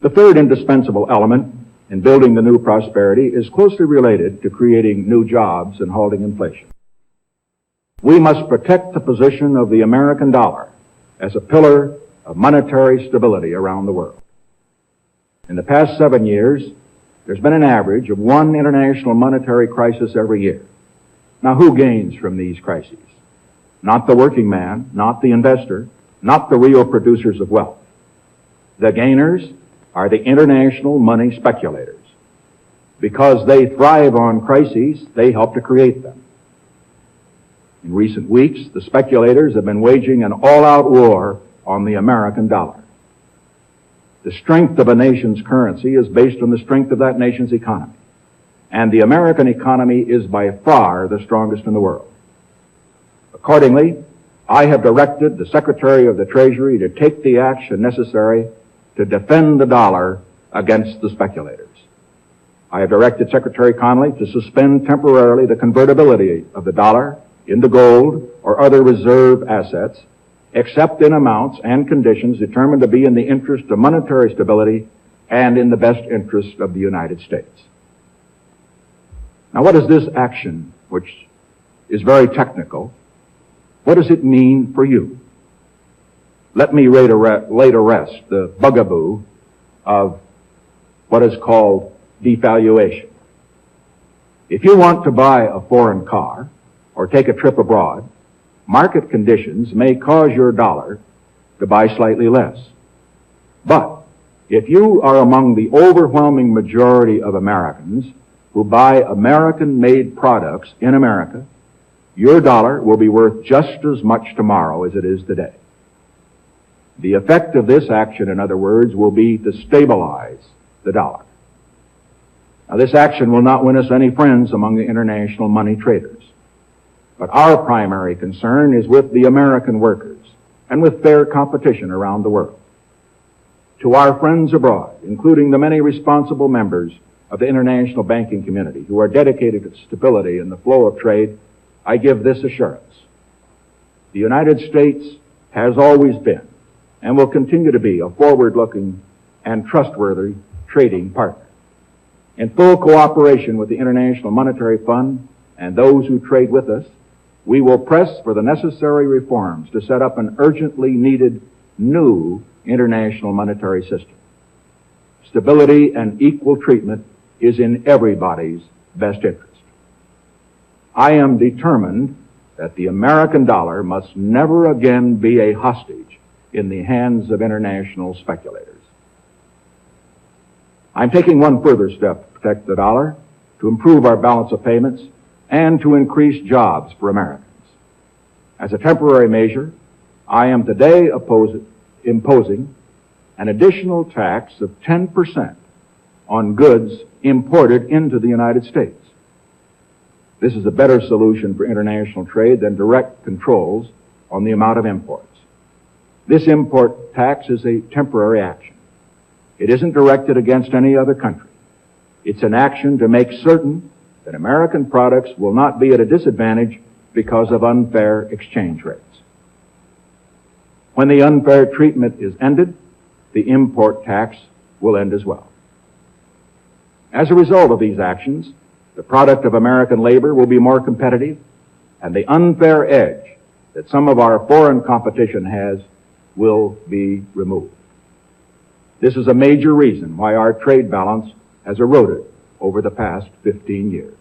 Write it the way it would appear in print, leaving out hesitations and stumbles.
The third indispensable element in building the new prosperity is closely related to creating new jobs and halting inflation. We must protect the position of the American dollar as a pillar of monetary stability around the world. In the past 7 years, there's been an average of one international monetary crisis every year. Now, who gains from these crises? Not the working man, not the investor, not the real producers of wealth. The gainers are the international money speculators. Because they thrive on crises, they help to create them. In recent weeks, the speculators have been waging an all-out war on the American dollar. The strength of a nation's currency is based on the strength of that nation's economy. And the American economy is by far the strongest in the world. Accordingly, I have directed the Secretary of the Treasury to take the action necessary to defend the dollar against the speculators. I have directed Secretary Connally to suspend temporarily the convertibility of the dollar into gold or other reserve assets, except in amounts and conditions determined to be in the interest of monetary stability and in the best interest of the United States. Now, what is this action, which is very technical, what does it mean for you? Let me lay to rest the bugaboo of what is called devaluation. If you want to buy a foreign car or take a trip abroad, market conditions may cause your dollar to buy slightly less. But if you are among the overwhelming majority of Americans who buy American-made products in America, your dollar will be worth just as much tomorrow as it is today. The effect of this action, in other words, will be to stabilize the dollar. Now, this action will not win us any friends among the international money traders. But our primary concern is with the American workers and with fair competition around the world. To our friends abroad, including the many responsible members of the international banking community who are dedicated to stability in the flow of trade, I give this assurance. The United States has always been and will continue to be a forward-looking and trustworthy trading partner. In full cooperation with the International Monetary Fund and those who trade with us, we will press for the necessary reforms to set up an urgently needed new international monetary system. Stability and equal treatment is in everybody's best interest. I am determined that the American dollar must never again be a hostage in the hands of international speculators. I'm taking one further step to protect the dollar, to improve our balance of payments, and to increase jobs for Americans. As a temporary measure, I am today imposing an additional tax of 10% on goods imported into the United States. This is a better solution for international trade than direct controls on the amount of imports. This import tax is a temporary action. It isn't directed against any other country. It's an action to make certain that American products will not be at a disadvantage because of unfair exchange rates. When the unfair treatment is ended, the import tax will end as well. As a result of these actions, the product of American labor will be more competitive, and the unfair edge that some of our foreign competition has will be removed. This is a major reason why our trade balance has eroded over the past 15 years.